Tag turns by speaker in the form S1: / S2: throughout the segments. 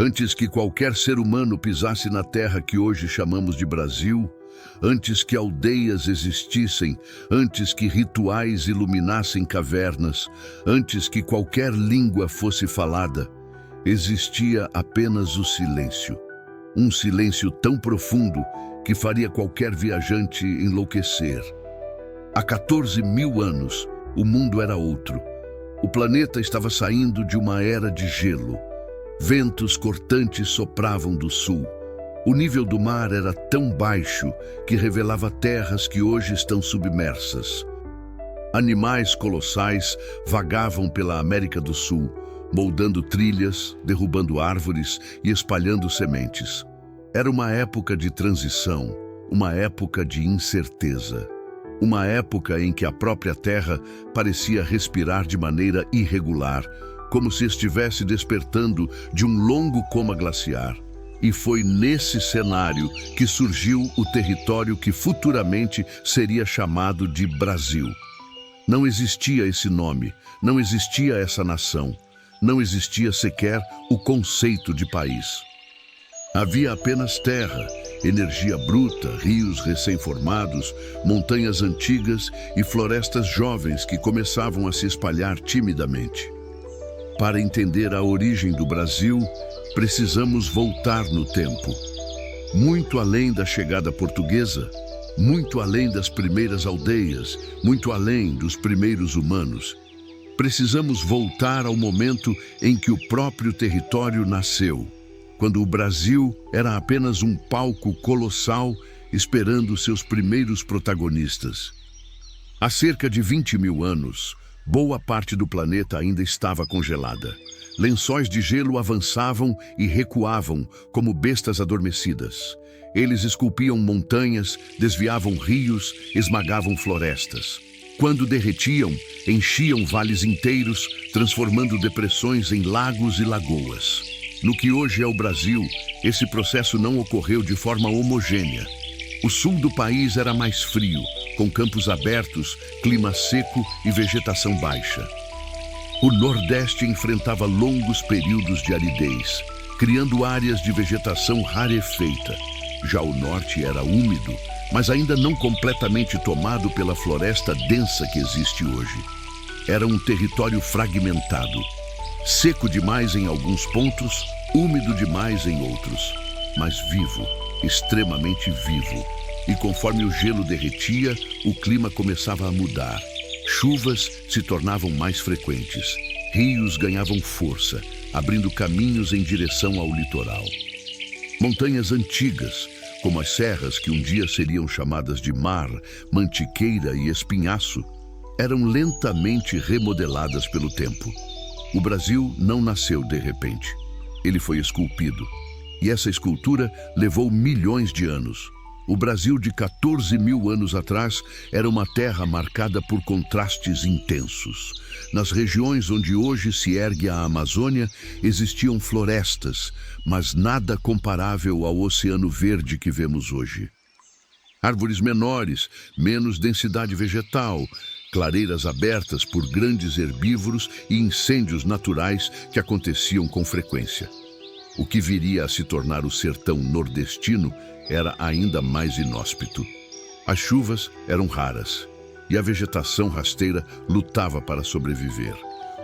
S1: Antes que qualquer ser humano pisasse na terra que hoje chamamos de Brasil, antes que aldeias existissem, antes que rituais iluminassem cavernas, antes que qualquer língua fosse falada, existia apenas o silêncio. Um silêncio tão profundo que faria qualquer viajante enlouquecer. Há 14.000 anos, o mundo era outro. O planeta estava saindo de uma era de gelo. Ventos cortantes sopravam do sul. O nível do mar era tão baixo que revelava terras que hoje estão submersas. Animais colossais vagavam pela América do Sul, moldando trilhas, derrubando árvores e espalhando sementes. Era uma época de transição, uma época de incerteza. Uma época em que a própria Terra parecia respirar de maneira irregular, como se estivesse despertando de um longo coma glaciar. E foi nesse cenário que surgiu o território que futuramente seria chamado de Brasil. Não existia esse nome, não existia essa nação, não existia sequer o conceito de país. Havia apenas terra, energia bruta, rios recém-formados, montanhas antigas e florestas jovens que começavam a se espalhar timidamente. Para entender a origem do Brasil, precisamos voltar no tempo. Muito além da chegada portuguesa, muito além das primeiras aldeias, muito além dos primeiros humanos. Precisamos voltar ao momento em que o próprio território nasceu, quando o Brasil era apenas um palco colossal esperando seus primeiros protagonistas. Há cerca de 20.000 anos, boa parte do planeta ainda estava congelada. Lençóis de gelo avançavam e recuavam como bestas adormecidas. Eles esculpiam montanhas, desviavam rios, esmagavam florestas. Quando derretiam, enchiam vales inteiros, transformando depressões em lagos e lagoas. No que hoje é o Brasil, esse processo não ocorreu de forma homogênea. O sul do país era mais frio, com campos abertos, clima seco e vegetação baixa. O Nordeste enfrentava longos períodos de aridez, criando áreas de vegetação rarefeita. Já o Norte era úmido, mas ainda não completamente tomado pela floresta densa que existe hoje. Era um território fragmentado, seco demais em alguns pontos, úmido demais em outros, mas vivo, extremamente vivo. E conforme o gelo derretia, o clima começava a mudar. Chuvas se tornavam mais frequentes. Rios ganhavam força, abrindo caminhos em direção ao litoral. Montanhas antigas, como as serras que um dia seriam chamadas de Mar, Mantiqueira e Espinhaço, eram lentamente remodeladas pelo tempo. O Brasil não nasceu de repente. Ele foi esculpido. E essa escultura levou milhões de anos. O Brasil de 14.000 anos atrás era uma terra marcada por contrastes intensos. Nas regiões onde hoje se ergue a Amazônia, existiam florestas, mas nada comparável ao oceano verde que vemos hoje. Árvores menores, menos densidade vegetal, clareiras abertas por grandes herbívoros e incêndios naturais que aconteciam com frequência. O que viria a se tornar o sertão nordestino era ainda mais inóspito. As chuvas eram raras e a vegetação rasteira lutava para sobreviver.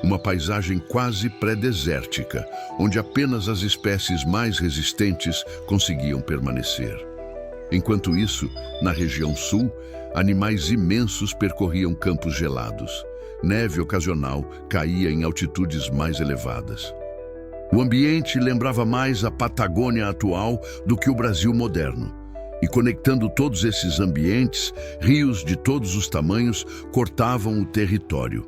S1: Uma paisagem quase pré-desértica, onde apenas as espécies mais resistentes conseguiam permanecer. Enquanto isso, na região sul, animais imensos percorriam campos gelados. Neve ocasional caía em altitudes mais elevadas. O ambiente lembrava mais a Patagônia atual do que o Brasil moderno. E conectando todos esses ambientes, rios de todos os tamanhos cortavam o território.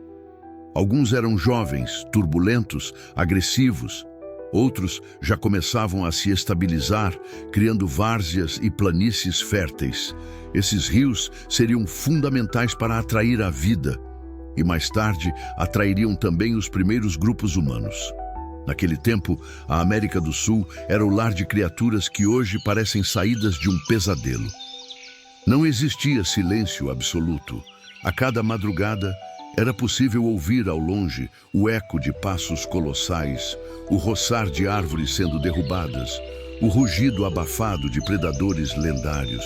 S1: Alguns eram jovens, turbulentos, agressivos. Outros já começavam a se estabilizar, criando várzeas e planícies férteis. Esses rios seriam fundamentais para atrair a vida. E mais tarde, atrairiam também os primeiros grupos humanos. Naquele tempo, a América do Sul era o lar de criaturas que hoje parecem saídas de um pesadelo. Não existia silêncio absoluto. A cada madrugada Era possível ouvir ao longe o eco de passos colossais, o roçar de árvores sendo derrubadas, o rugido abafado de predadores lendários.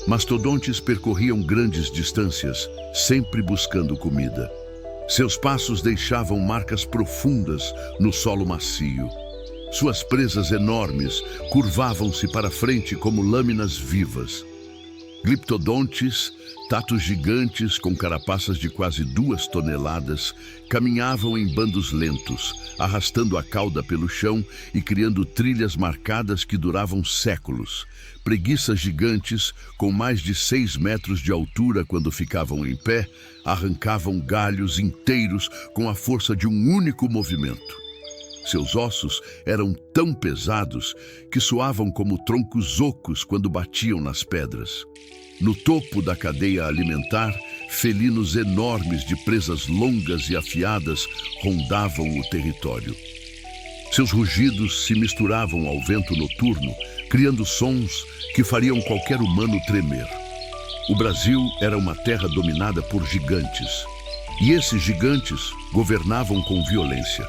S1: Mastodontes percorriam grandes distâncias, sempre buscando comida. Seus passos deixavam marcas profundas no solo macio. Suas presas enormes curvavam-se para frente como lâminas vivas. Gliptodontes, tatos gigantes com carapaças de quase 2 toneladas, caminhavam em bandos lentos, arrastando a cauda pelo chão e criando trilhas marcadas que duravam séculos. Preguiças gigantes, com mais de 6 metros de altura quando ficavam em pé, arrancavam galhos inteiros com a força de um único movimento. Seus ossos eram tão pesados que soavam como troncos ocos quando batiam nas pedras. No topo da cadeia alimentar, felinos enormes de presas longas e afiadas rondavam o território. Seus rugidos se misturavam ao vento noturno, criando sons que fariam qualquer humano tremer. O Brasil era uma terra dominada por gigantes, e esses gigantes governavam com violência.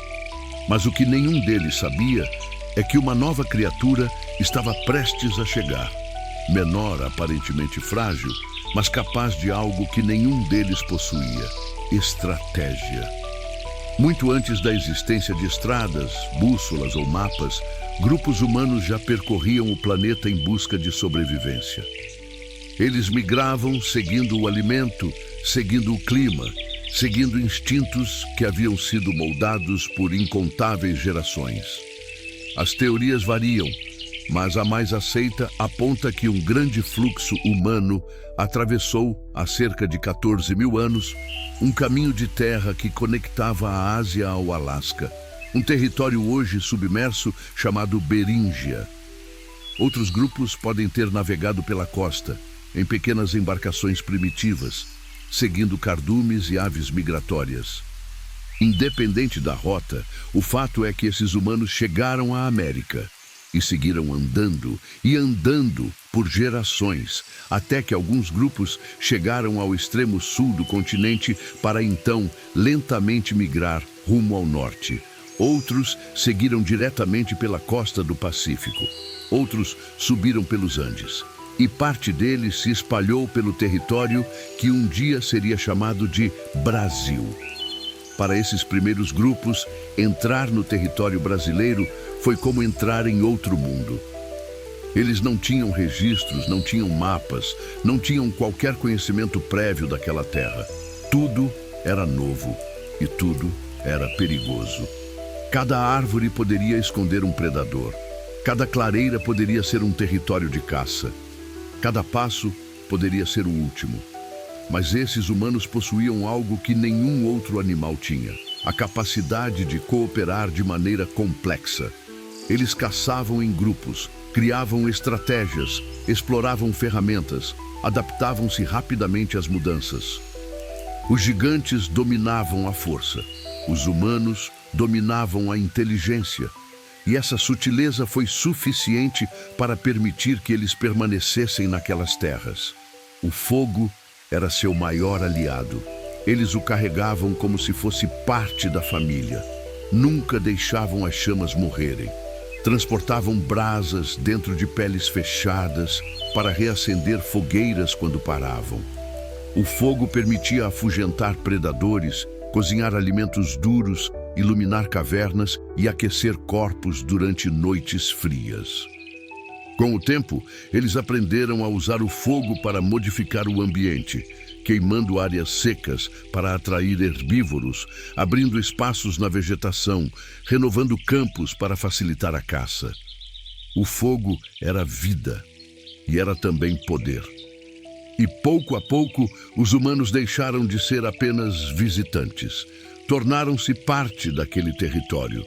S1: Mas o que nenhum deles sabia é que uma nova criatura estava prestes a chegar. Menor, aparentemente frágil, mas capaz de algo que nenhum deles possuía: estratégia. Muito antes da existência de estradas, bússolas ou mapas, grupos humanos já percorriam o planeta em busca de sobrevivência. Eles migravam seguindo o alimento, seguindo o clima, seguindo instintos que haviam sido moldados por incontáveis gerações. As teorias variam, mas a mais aceita aponta que um grande fluxo humano atravessou, há cerca de 14 mil anos, um caminho de terra que conectava a Ásia ao Alasca, um território hoje submerso chamado Beríngia. Outros grupos podem ter navegado pela costa, em pequenas embarcações primitivas, seguindo cardumes e aves migratórias. Independente da rota, o fato é que esses humanos chegaram à América e seguiram andando e andando por gerações, até que alguns grupos chegaram ao extremo sul do continente para então lentamente migrar rumo ao norte. Outros seguiram diretamente pela costa do Pacífico. Outros subiram pelos Andes. E parte deles se espalhou pelo território que um dia seria chamado de Brasil. Para esses primeiros grupos, entrar no território brasileiro foi como entrar em outro mundo. Eles não tinham registros, não tinham mapas, não tinham qualquer conhecimento prévio daquela terra. Tudo era novo e tudo era perigoso. Cada árvore poderia esconder um predador. Cada clareira poderia ser um território de caça. Cada passo poderia ser o último. Mas esses humanos possuíam algo que nenhum outro animal tinha: a capacidade de cooperar de maneira complexa. Eles caçavam em grupos, criavam estratégias, exploravam ferramentas, adaptavam-se rapidamente às mudanças. Os gigantes dominavam a força, os humanos dominavam a inteligência. E essa sutileza foi suficiente para permitir que eles permanecessem naquelas terras. O fogo era seu maior aliado. Eles o carregavam como se fosse parte da família. Nunca deixavam as chamas morrerem. Transportavam brasas dentro de peles fechadas para reacender fogueiras quando paravam. O fogo permitia afugentar predadores, cozinhar alimentos duros, iluminar cavernas e aquecer corpos durante noites frias. Com o tempo, eles aprenderam a usar o fogo para modificar o ambiente, queimando áreas secas para atrair herbívoros, abrindo espaços na vegetação, renovando campos para facilitar a caça. O fogo era vida e era também poder. E pouco a pouco, os humanos deixaram de ser apenas visitantes. Tornaram-se parte daquele território.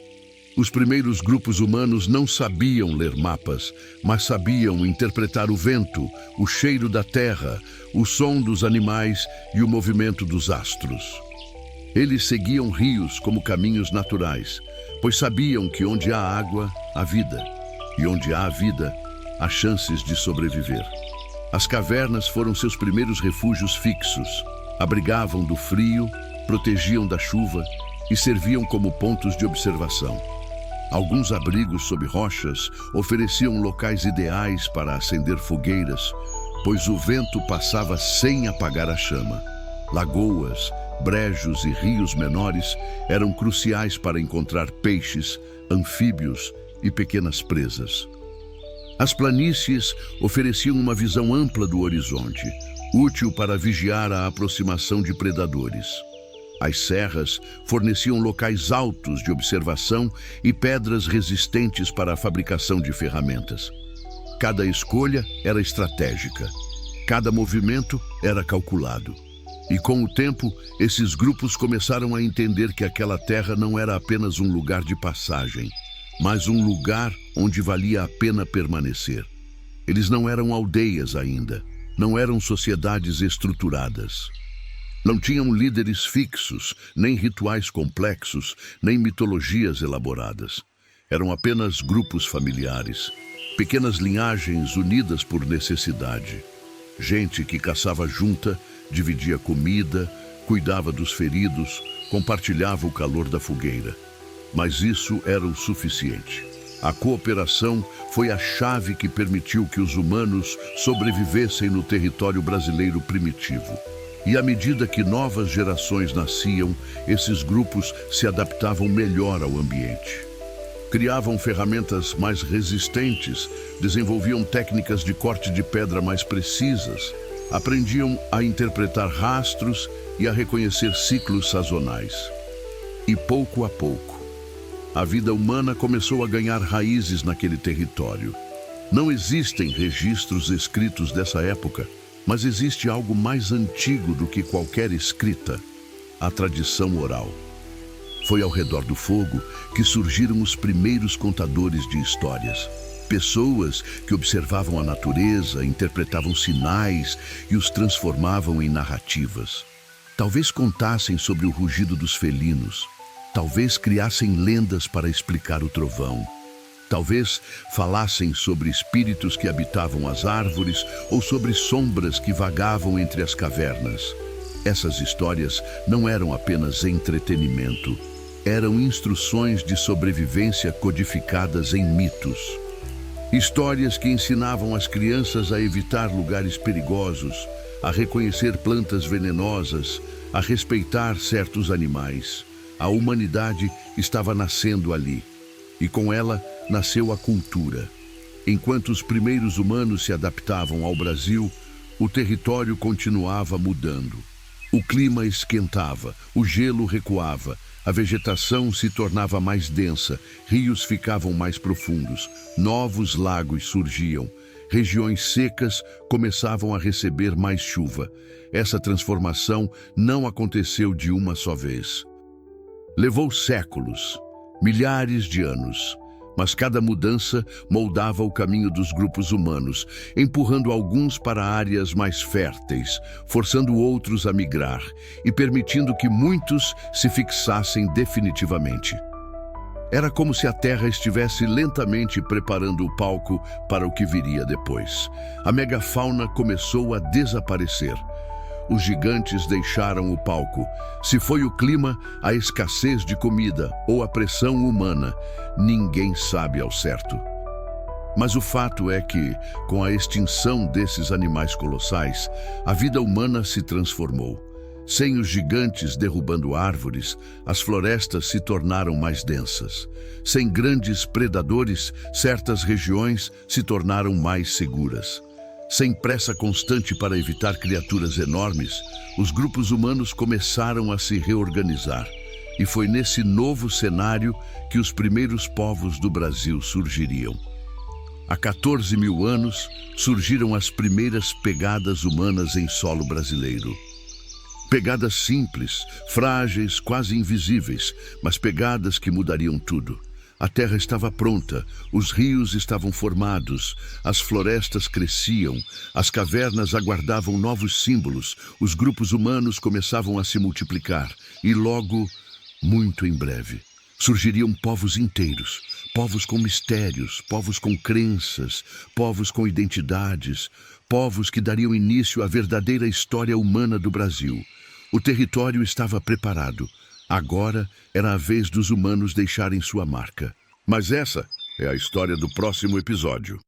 S1: Os primeiros grupos humanos não sabiam ler mapas, mas sabiam interpretar o vento, o cheiro da terra, o som dos animais e o movimento dos astros. Eles seguiam rios como caminhos naturais, pois sabiam que onde há água, há vida, e onde há vida, há chances de sobreviver. As cavernas foram seus primeiros refúgios fixos. Abrigavam do frio protegiam da chuva e serviam como pontos de observação. Alguns abrigos sob rochas ofereciam locais ideais para acender fogueiras, pois o vento passava sem apagar a chama. Lagoas, brejos e rios menores eram cruciais para encontrar peixes, anfíbios e pequenas presas. As planícies ofereciam uma visão ampla do horizonte, útil para vigiar a aproximação de predadores. As serras forneciam locais altos de observação e pedras resistentes para a fabricação de ferramentas. Cada escolha era estratégica, cada movimento era calculado. E com o tempo, esses grupos começaram a entender que aquela terra não era apenas um lugar de passagem, mas um lugar onde valia a pena permanecer. Eles não eram aldeias ainda, não eram sociedades estruturadas. Não tinham líderes fixos, nem rituais complexos, nem mitologias elaboradas. Eram apenas grupos familiares, pequenas linhagens unidas por necessidade. Gente que caçava junta, dividia comida, cuidava dos feridos, compartilhava o calor da fogueira. Mas isso era o suficiente. A cooperação foi a chave que permitiu que os humanos sobrevivessem no território brasileiro primitivo. E à medida que novas gerações nasciam, esses grupos se adaptavam melhor ao ambiente. Criavam ferramentas mais resistentes, desenvolviam técnicas de corte de pedra mais precisas, aprendiam a interpretar rastros e a reconhecer ciclos sazonais. E pouco a pouco, a vida humana começou a ganhar raízes naquele território. Não existem registros escritos dessa época, mas existe algo mais antigo do que qualquer escrita: a tradição oral. Foi ao redor do fogo que surgiram os primeiros contadores de histórias. Pessoas que observavam a natureza, interpretavam sinais e os transformavam em narrativas. Talvez contassem sobre o rugido dos felinos. Talvez criassem lendas para explicar o trovão. Talvez falassem sobre espíritos que habitavam as árvores ou sobre sombras que vagavam entre as cavernas. Essas histórias não eram apenas entretenimento, eram instruções de sobrevivência codificadas em mitos. Histórias que ensinavam as crianças a evitar lugares perigosos, a reconhecer plantas venenosas, a respeitar certos animais. A humanidade estava nascendo ali, e com ela nasceu a cultura. Enquanto os primeiros humanos se adaptavam ao Brasil, o território continuava mudando. O clima esquentava, o gelo recuava, a vegetação se tornava mais densa, rios ficavam mais profundos, novos lagos surgiam, regiões secas começavam a receber mais chuva. Essa transformação não aconteceu de uma só vez. Levou séculos, milhares de anos, mas cada mudança moldava o caminho dos grupos humanos, empurrando alguns para áreas mais férteis, forçando outros a migrar e permitindo que muitos se fixassem definitivamente. Era como se a Terra estivesse lentamente preparando o palco para o que viria depois. A megafauna começou a desaparecer. Os gigantes deixaram o palco. Se foi o clima, a escassez de comida ou a pressão humana, ninguém sabe ao certo. Mas o fato é que, com a extinção desses animais colossais, a vida humana se transformou. Sem os gigantes derrubando árvores, as florestas se tornaram mais densas. Sem grandes predadores, certas regiões se tornaram mais seguras. Sem pressa constante para evitar criaturas enormes, os grupos humanos começaram a se reorganizar. E foi nesse novo cenário que os primeiros povos do Brasil surgiriam. Há 14 mil anos, surgiram as primeiras pegadas humanas em solo brasileiro. Pegadas simples, frágeis, quase invisíveis, mas pegadas que mudariam tudo. A terra estava pronta, os rios estavam formados, as florestas cresciam, as cavernas aguardavam novos símbolos, os grupos humanos começavam a se multiplicar e logo, muito em breve, surgiriam povos inteiros, povos com mistérios, povos com crenças, povos com identidades, povos que dariam início à verdadeira história humana do Brasil. O território estava preparado. Agora era a vez dos humanos deixarem sua marca. Mas essa é a história do próximo episódio.